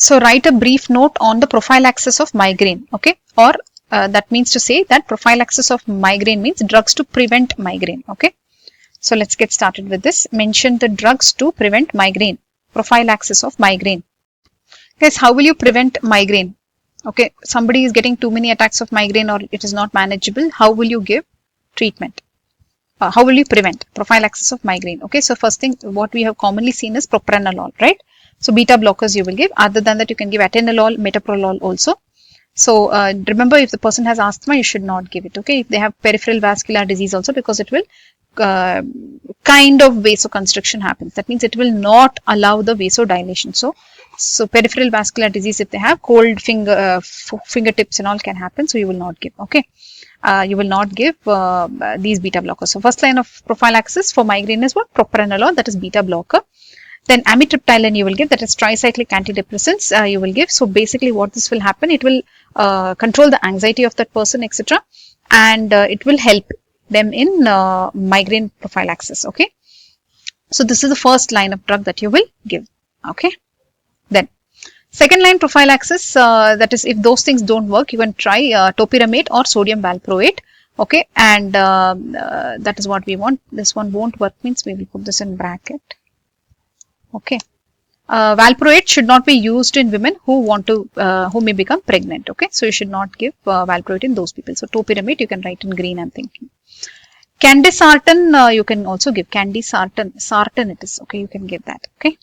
So write a brief note on the prophylaxis of migraine, okay, or that means to say that prophylaxis of migraine means drugs to prevent migraine, okay. So let's get started with this. Mention the drugs to prevent migraine, prophylaxis of migraine. Guys, how will you prevent migraine? Okay, somebody is getting too many attacks of migraine or it is not manageable. How will you give treatment? How will you prevent prophylaxis of migraine? Okay, so first thing what we have commonly seen is propranolol, right? So beta blockers you will give. Other than that, you can give atenolol, metoprolol also. So remember, if the person has asthma, you should not give it. Okay, if they have peripheral vascular disease also, because it will kind of vasoconstriction happens. That means it will not allow the vasodilation. So peripheral vascular disease, if they have cold fingertips and all can happen. So you will not give. Okay. You will not give these beta blockers. So first line of prophylaxis for migraine is what? Propranolol, that is beta blocker. Then amitriptyline you will give, that is tricyclic antidepressants you will give. So basically what this will happen, it will control the anxiety of that person, etc. And it will help them in migraine prophylaxis, okay. So this is the first line of drug that you will give, okay. Then second line prophylaxis, that is if those things don't work, you can try topiramate or sodium valproate, okay. And that is what we want. This one won't work means we will put this in bracket. Okay, valproate should not be used in women who want to, who may become pregnant. Okay, so you should not give valproate in those people. So topiramate you can write in green. I'm thinking. Candesartan you can also give. Candesartan it is, okay. You can give that. Okay,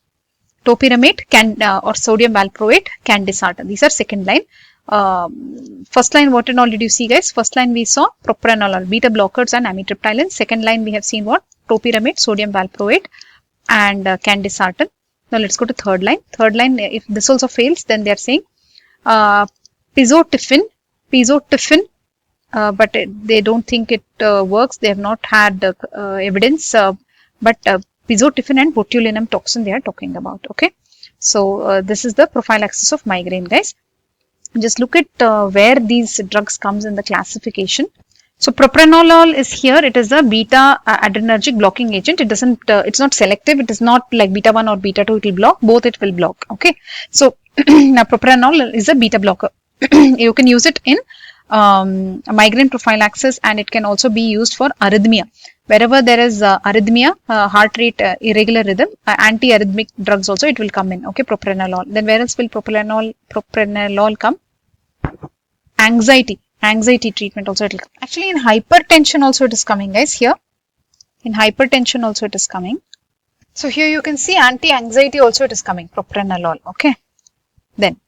topiramate or sodium valproate, candesartan. These are second line. First line, what and all did you see, guys? First line we saw propranolol, beta blockers and amitriptyline. Second line we have seen what? Topiramate, sodium valproate, and candesartan. Now let's go to third line. Third line, if this also fails, then they are saying pizotifin, but they don't think it works. They have not had evidence, but pizotifin and botulinum toxin they are talking about. Okay, so this is the prophylaxis of migraine, guys. Just look at where these drugs comes in the classification. So propranolol is here. It is a beta adrenergic blocking agent. It doesn't. It's not selective. It is not like beta 1 or beta 2. It will block. Both it will block. Okay. So now propranolol is a beta blocker. You can use it in migraine prophylaxis, and it can also be used for arrhythmia. Wherever there is arrhythmia, heart rate irregular rhythm, anti-arrhythmic drugs also it will come in. Okay, propranolol. Then where else will propranolol come? Anxiety treatment also it will come. Actually in hypertension also it is coming, guys. Here in hypertension also it is coming. So here you can see anti-anxiety also it is coming, propranolol. Okay. Then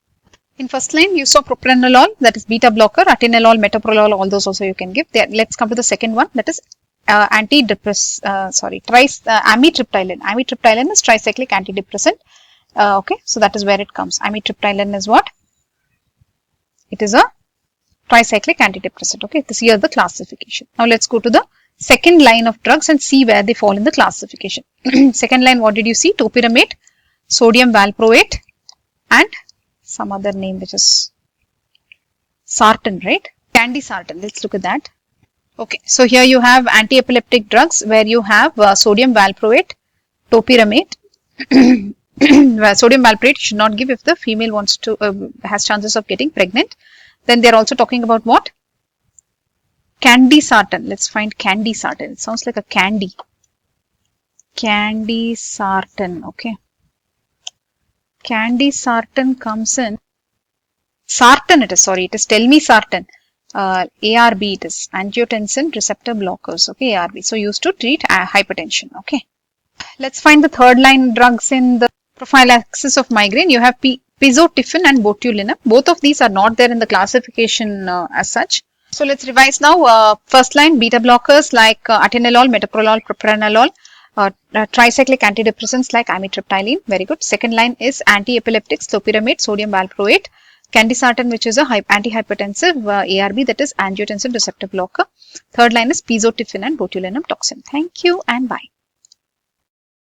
in first line you saw propranolol, that is beta blocker, atenolol, metoprolol, all those also you can give. There, let's come to the second one, that is amitriptyline. Amitriptyline is tricyclic antidepressant. Okay, so that is where it comes. Amitriptyline is what? It is a tricyclic antidepressant. Okay, this here is the classification. Now let's go to the second line of drugs and see where they fall in the classification. Second line, what did you see? Topiramate, sodium valproate, and some other name which is sartan, right? Candesartan. Let's look at that. Okay, so here you have anti-epileptic drugs where you have sodium valproate, topiramate. Sodium valproate should not give if the female wants to has chances of getting pregnant. Then they are also talking about what? Candesartan. Let's find candesartan. It sounds like a candy. Candesartan. Okay. Candesartan comes in. Sartan it is. Sorry, it is telmisartan. ARB it is. Angiotensin receptor blockers. Okay, ARB. So used to treat hypertension. Okay. Let's find the third line drugs in the prophylaxis of migraine. You have pizotifin and botulinum. Both of these are not there in the classification as such. So let's revise now. First line, beta blockers like atenolol, metoprolol, propranolol. Tricyclic antidepressants like amitriptyline. Very good. Second line is anti-epileptics, topiramate, sodium valproate. Candesartan, which is a antihypertensive, ARB, that is angiotensin receptor blocker. Third line is pizotifin and botulinum toxin. Thank you and bye.